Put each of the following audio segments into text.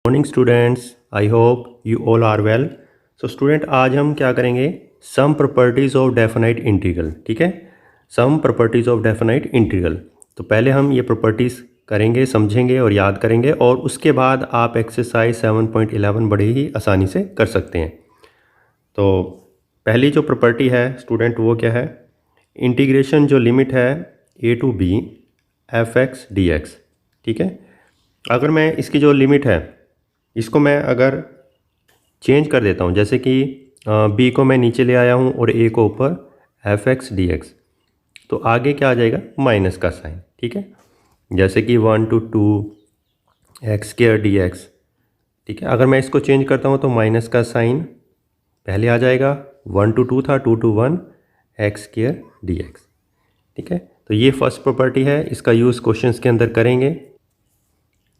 Morning students, I hope you all are well. So student, आज हम क्या करेंगे? Some properties of definite integral. ठीक है, some properties of definite integral. तो पहले हम ये प्रॉपर्टीज़ करेंगे, समझेंगे और याद करेंगे, और उसके बाद आप एक्सरसाइज 7.11 बड़े ही आसानी से कर सकते हैं। तो पहली जो प्रॉपर्टी है स्टूडेंट, वो क्या है? इंटीग्रेशन जो लिमिट है a to b f(x) dx। ठीक है, अगर मैं इसकी जो लिमिट है इसको मैं अगर चेंज कर देता हूँ, जैसे कि b को मैं नीचे ले आया हूँ और a को ऊपर, f(x) dx, तो आगे क्या आ जाएगा? माइनस का साइन। ठीक है, जैसे कि 1 to 2 x² dx। ठीक है, अगर मैं इसको चेंज करता हूँ तो माइनस का साइन पहले आ जाएगा, 1 to 2 था, 2 to 1 x² dx। ठीक है, तो ये फर्स्ट प्रॉपर्टी है, इसका यूज़ क्वेश्चंस के अंदर करेंगे।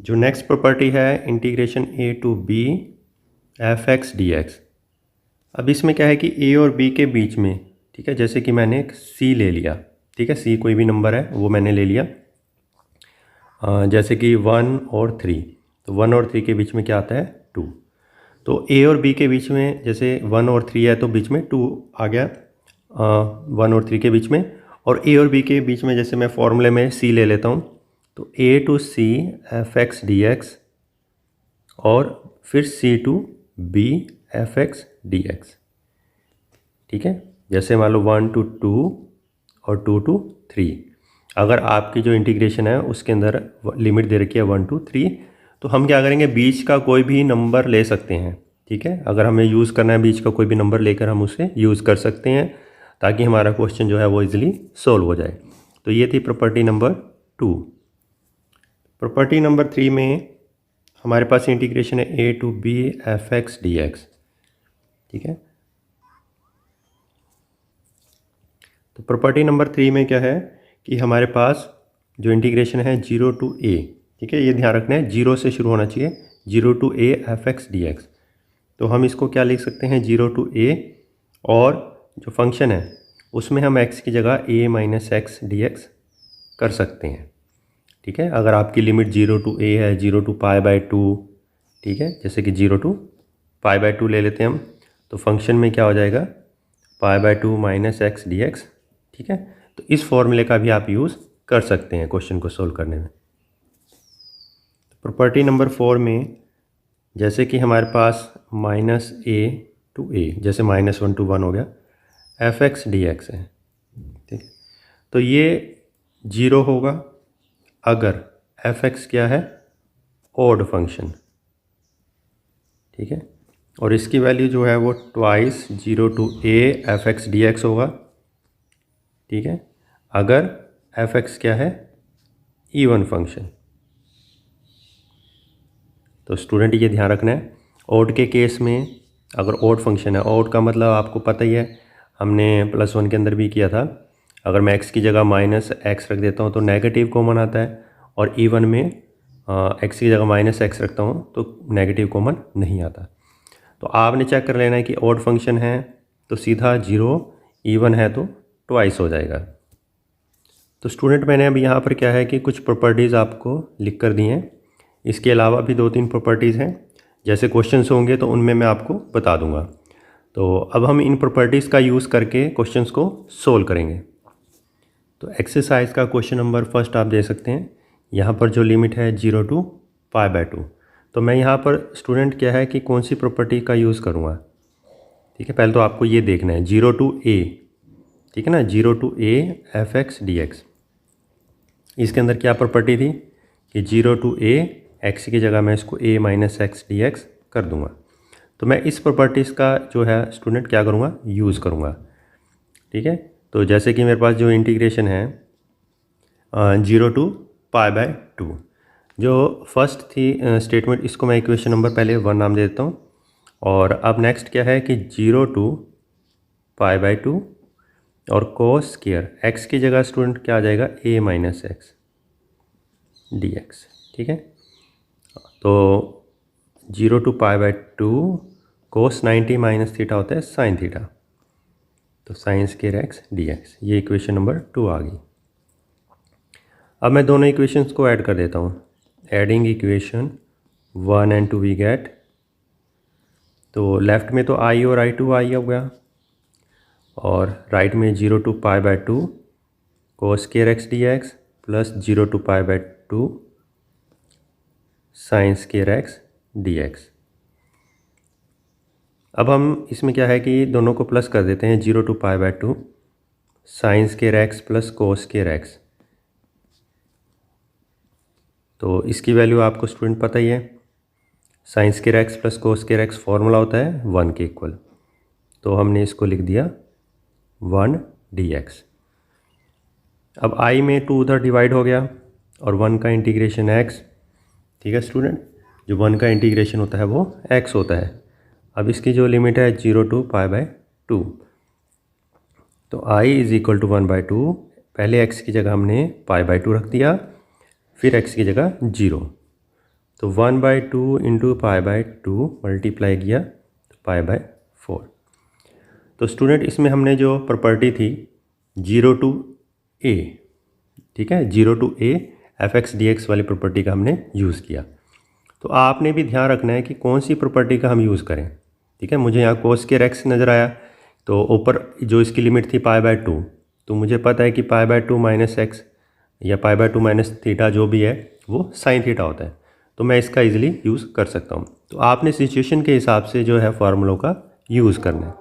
जो नेक्स्ट प्रॉपर्टी है integration a to b f(x) dx। अब इसमें क्या है कि a और b के बीच में, ठीक है, जैसे कि मैंने एक c ले लिया। ठीक है, c कोई भी नंबर है वो मैंने ले लिया, जैसे कि 1 और 3। तो 1 और 3 के बीच में क्या आता है? 2। तो a और b के बीच में जैसे 1 और 3 है तो बीच में 2 आ गया, 1 और 3 के बीच में। और a और b के बीच में जैसे मैं फॉर्मूले में c ले लेता हूँ, तो a to c f(x) dx और फिर c to b f(x) dx। ठीक है, जैसे मान लो 1 to 2 और 2 to 3। अगर आपकी जो इंटीग्रेशन है उसके अंदर लिमिट दे रखी है 1 to 3, तो हम क्या करेंगे? बीच का कोई भी नंबर ले सकते हैं। ठीक है, अगर हमें यूज़ करना है बीच का कोई भी नंबर लेकर हम उसे यूज़ कर सकते हैं, ताकि हमारा क्वेश्चन जो है वो इजीली सॉल्व हो जाए। तो ये थी प्रॉपर्टी नंबर 2। प्रॉपर्टी नंबर 3 में हमारे पास इंटीग्रेशन है a to b f(x) dx। ठीक है, तो प्रॉपर्टी नंबर 3 में क्या है कि हमारे पास जो इंटीग्रेशन है 0 टू a। ठीक है, ये ध्यान रखना है, 0 से शुरू होना चाहिए, 0 टू a f(x) dx। तो हम इसको क्या लिख सकते हैं? 0 टू a, और जो फंक्शन है उसमें हम x की जगह a माइनस एक्स dx कर सकते हैं। ठीक है, अगर आपकी लिमिट 0 टू a है, 0 टू π/2, ठीक है, जैसे कि 0 टू π/2 ले लेते हैं हम, तो फंक्शन में क्या हो जाएगा? π/2 माइनस एक्स dx। ठीक है, तो इस फॉर्मूले का भी आप यूज़ कर सकते हैं क्वेश्चन को सोल्व करने में। प्रॉपर्टी नंबर 4 में जैसे कि हमारे पास -a टू a, जैसे -1 to 1 हो गया, f(x) dx है। ठीक है, तो ये 0 होगा अगर f(x) क्या है? Odd function. ठीक है, और इसकी वैल्यू जो है वो twice 0 to a f(x) dx होगा। ठीक है, अगर f(x) क्या है? Even function. तो स्टूडेंट ये ध्यान रखना है, ऑड के केस में अगर ऑड फंक्शन है, ऑड का मतलब आपको पता ही है, हमने +1 के अंदर भी किया था। अगर मैं x की जगह -x रख देता हूँ तो नेगेटिव कॉमन आता है, और इवन में x की जगह -x रखता हूँ तो नेगेटिव कॉमन नहीं आता। तो आपने चेक कर लेना है कि ऑड फंक्शन है तो सीधा 0, इवन है तो ट्वाइस हो जाएगा। तो स्टूडेंट, मैंने अभी यहाँ पर क्या है कि कुछ प्रॉपर्टीज़ आपको लिख कर दी हैं। इसके अलावा भी 2-3 प्रॉपर्टीज़ हैं, जैसे क्वेश्चंस होंगे तो उनमें मैं आपको बता दूंगा। तो अब हम इन प्रॉपर्टीज़ का यूज़ करके क्वेश्चंस को सोल्व करेंगे। तो एक्सरसाइज का क्वेश्चन नंबर फर्स्ट आप दे सकते हैं। यहाँ पर जो लिमिट है 0 टू π/2, तो मैं यहाँ पर स्टूडेंट क्या है कि कौन सी प्रॉपर्टी का यूज़ करूँगा? ठीक है, पहले तो आपको ये देखना है 0 टू a। ठीक है ना, 0 टू a f(x) dx। इसके अंदर क्या प्रॉपर्टी थी कि 0 टू a, x की जगह मैं इसको a माइनस एक्स dx कर दूंगा। तो मैं इस प्रॉपर्टीज़ का जो है स्टूडेंट क्या करूँगा? यूज़ करूँगा। ठीक है, तो जैसे कि मेरे पास जो इंटीग्रेशन है 0 टू π/2, जो फर्स्ट थी स्टेटमेंट, इसको मैं इक्वेशन नंबर पहले 1 नाम दे देता हूँ। और अब नेक्स्ट क्या है कि 0 टू π/2 और कोस स्क्वायर x की जगह स्टूडेंट क्या आ जाएगा? a minus x dx। ठीक है, तो 0 टू π/2 कोस 90 माइनस थीटा होता है साइन थीटा, तो साइन स्क्वायर एक्स dx। ये इक्वेशन नंबर 2 आ गई। अब मैं दोनों इक्वेशंस को ऐड कर देता हूँ। Adding equation 1 and 2 we get, तो लेफ़्ट में तो आई और i2 आई हो गया, और राइट में 0 to π/2 cos square x dx plus 0 to π/2 sin square x dx। अब हम इसमें क्या है कि दोनों को प्लस कर देते हैं, 0 to π/2 sin square x plus cos square x। तो इसकी वैल्यू आपको स्टूडेंट पता ही है, sin square x plus cos square x formula होता है 1 के इक्वल, तो हमने इसको लिख दिया 1 dx। अब i में 2 उधर डिवाइड हो गया और 1 का इंटीग्रेशन x, ठीक है स्टूडेंट, जो 1 का इंटीग्रेशन होता है वो x होता है। अब इसकी जो लिमिट है 0 to π/2, तो i इज़ इक्वल टू 1/2, पहले x की जगह हमने π/2 रख दिया, फिर x की जगह 0, तो 1/2 इंटू π/2 मल्टीप्लाई किया तो π/4। तो स्टूडेंट इसमें हमने जो प्रॉपर्टी थी 0 to a, ठीक है, 0 to a f(x) dx वाली प्रॉपर्टी का हमने यूज़ किया। तो आपने भी ध्यान रखना है कि कौन सी प्रॉपर्टी का हम यूज़ करें, ठीक है। मुझे यहाँ cos square x नज़र आया, तो ऊपर जो इसकी लिमिट थी π/2, तो मुझे पता है कि π/2 माइनस एक्स या π/2 माइनस थीटा जो भी है वो साइन थीटा होता है, तो मैं इसका इजीली यूज़ कर सकता हूँ। तो आपने सिचुएशन के हिसाब से जो है फार्मूलों का यूज़ करना है।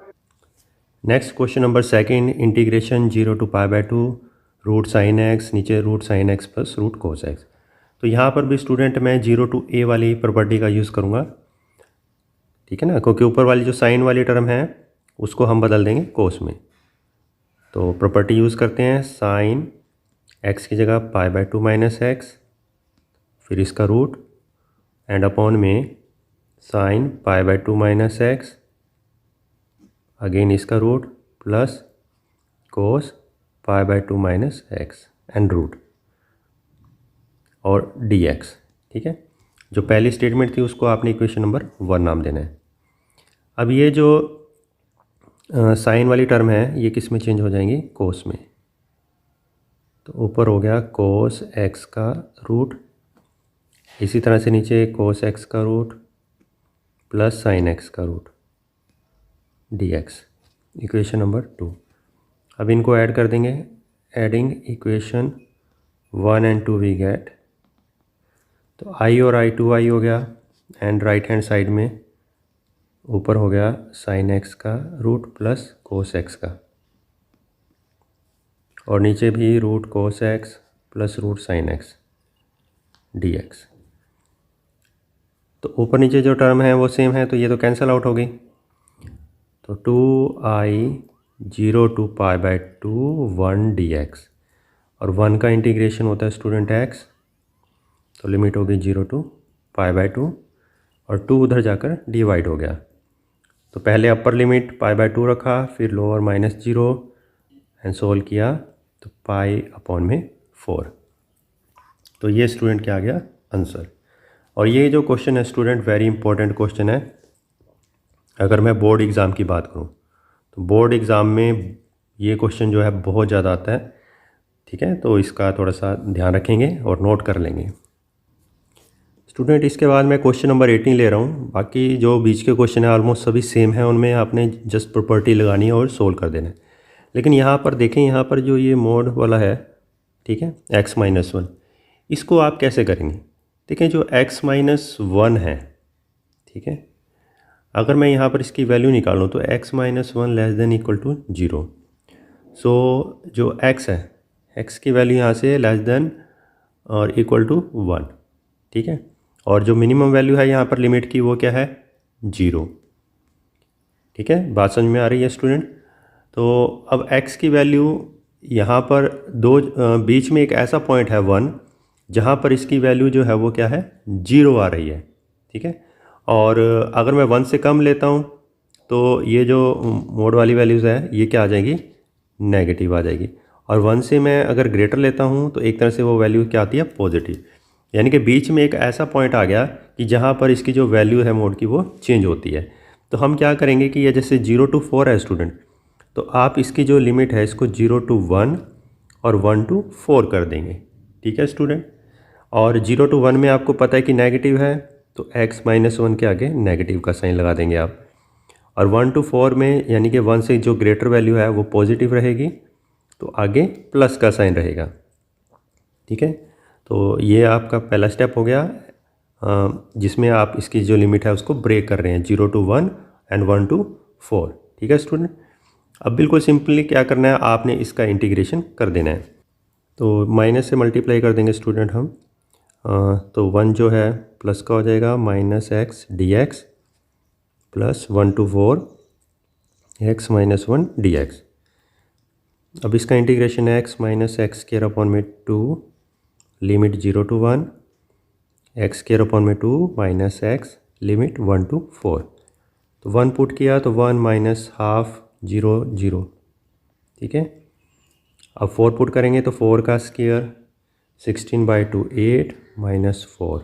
Next question number second, integration 0 to π/2 root sine x, नीचे root sine x plus root cos x. तो यहाँ पर भी स्टूडेंट मैं 0 to a वाली प्रॉपर्टी का यूज़ करूँगा, ठीक है ना, क्योंकि ऊपर वाली जो साइन वाली टर्म है उसको हम बदल देंगे कोस में। तो प्रॉपर्टी यूज़ करते हैं, साइन एक्स की जगह π/2 माइनस एक्स, फिर इसका रूट एंड अपॉन में साइन π/2 माइनस एक्स, अगेन इसका root plus cos π/2 minus x and root और dx, ठीक है। जो पहली स्टेटमेंट थी उसको आपने इक्वेशन नंबर 1 नाम देना है। अब ये जो साइन वाली टर्म है ये किस में चेंज हो जाएंगी, कोस में, तो ऊपर हो गया कोस x का रूट, इसी तरह से नीचे कोस x का रूट प्लस साइन x का रूट dx, इक्वेशन नंबर 2। अब इनको ऐड कर देंगे, adding equation 1 and 2 we get, तो i और i2 i हो गया, एंड राइट हैंड साइड में ऊपर हो गया साइन x का रूट प्लस कोस x का, और नीचे भी root cos x plus root sine x dx। तो ऊपर नीचे जो टर्म है वो सेम है, तो ये तो कैंसिल आउट हो गई, तो 2i 0 to π/2 1 dx, और 1 का इंटीग्रेशन होता है स्टूडेंट x, तो लिमिट हो गई 0 to π/2 और 2 उधर जाकर डिवाइड हो गया। तो पहले अपर लिमिट π/2 रखा, फिर लोअर -0 एंड सोल्व किया तो π/4। तो ये स्टूडेंट क्या आ गया आंसर। और ये जो क्वेश्चन है स्टूडेंट वेरी इंपॉर्टेंट क्वेश्चन है। अगर मैं बोर्ड एग्ज़ाम की बात करूँ तो बोर्ड एग्ज़ाम में ये क्वेश्चन जो है बहुत ज़्यादा आता है, ठीक है, तो इसका थोड़ा सा ध्यान रखेंगे और नोट कर लेंगे स्टूडेंट। इसके बाद मैं क्वेश्चन नंबर 18 ले रहा हूँ। बाकी जो बीच के क्वेश्चन है ऑलमोस्ट सभी सेम है, उनमें आपने जस्ट प्रॉपर्टी लगानी है और सोल्व कर देना है। लेकिन यहाँ पर देखें, यहाँ पर जो ये मोड वाला है, ठीक है, x-1, इसको आप कैसे करेंगे। देखें जो x-1 है, ठीक है, अगर मैं यहाँ पर इसकी वैल्यू निकालूँ तो x-1 less than equal to 0। So जो x है, x की वैल्यू यहाँ से लेस देन और इक्वल टू 1, ठीक है, और जो मिनिमम वैल्यू है यहाँ पर लिमिट की वो क्या है 0, ठीक है, बात समझ में आ रही है स्टूडेंट। तो अब x की वैल्यू यहाँ पर बीच में एक ऐसा पॉइंट है 1 जहाँ पर इसकी वैल्यू जो है वो क्या है 0 आ रही है, ठीक है, और अगर मैं 1 से कम लेता हूँ तो ये जो मोड वाली वैल्यूज़ है ये क्या आ जाएगी, नेगेटिव आ जाएगी, और 1 से मैं अगर ग्रेटर लेता हूँ तो एक तरह से वो वैल्यू क्या आती है पॉजिटिव। यानी कि बीच में एक ऐसा पॉइंट आ गया कि जहाँ पर इसकी जो वैल्यू है मोड की वो चेंज होती है। तो हम क्या करेंगे कि ये जैसे 0 to 4 है स्टूडेंट, तो आप इसकी जो लिमिट है इसको 0 to 1 और 1 to 4 कर देंगे, ठीक है स्टूडेंट। और 0 to 1 में आपको पता है कि नेगेटिव है, तो x माइनस 1 के आगे नेगेटिव का साइन लगा देंगे आप। और 1 to 4 में यानी कि 1 से जो ग्रेटर वैल्यू है वो पॉजिटिव रहेगी, तो आगे प्लस का साइन रहेगा। ठीक है, तो ये आपका पहला स्टेप हो गया जिसमें आप इसकी जो लिमिट है उसको ब्रेक कर रहे हैं, 0 to 1 एंड 1 to 4। ठीक है स्टूडेंट, अब बिल्कुल सिंपली क्या करना है, आपने इसका इंटीग्रेशन कर देना है। तो माइनस से मल्टीप्लाई कर देंगे स्टूडेंट हम, तो 1 जो है प्लस का हो जाएगा -x dx plus 1 to 4 x minus 1 dx। अब इसका इंटीग्रेशन है x minus x square upon में 2 limit 0 to 1 x square upon में 2 माइनस एक्स लिमिट 1 to 4। तो 1 पुट किया तो 1 माइनस हाफ 0 0। ठीक है, अब 4 पुट करेंगे तो 4 का स्क्वायर 16/2 8 माइनस 4।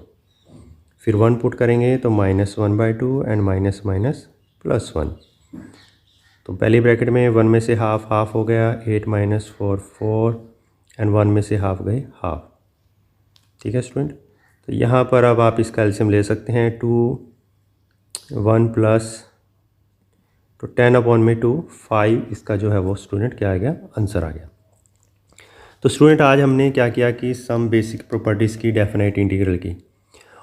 फिर 1 पुट करेंगे तो -1/2 एंड माइनस माइनस +1। तो पहली ब्रैकेट में 1 में से हाफ हाफ हो गया, 8 माइनस 4 4 एंड 1 में से हाफ गए हाफ। ठीक है स्टूडेंट, तो यहाँ पर अब आप इसका एलसीएम ले सकते हैं 2 1 प्लस तो 10/2 5, इसका जो है वो स्टूडेंट क्या आ गया, आंसर आ गया। तो स्टूडेंट आज हमने क्या किया कि सम बेसिक प्रॉपर्टीज़ की डेफिनेट इंटीग्रल की,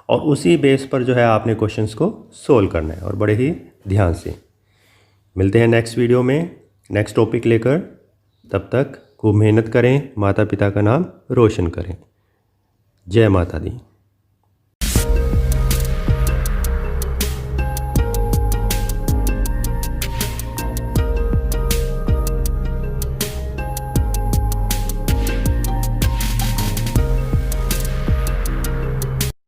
और उसी बेस पर जो है आपने क्वेश्चंस को सोल्व करना है और बड़े ही ध्यान से। मिलते हैं नेक्स्ट वीडियो में नेक्स्ट टॉपिक लेकर, तब तक खूब मेहनत करें, माता पिता का नाम रोशन करें। जय माता दी।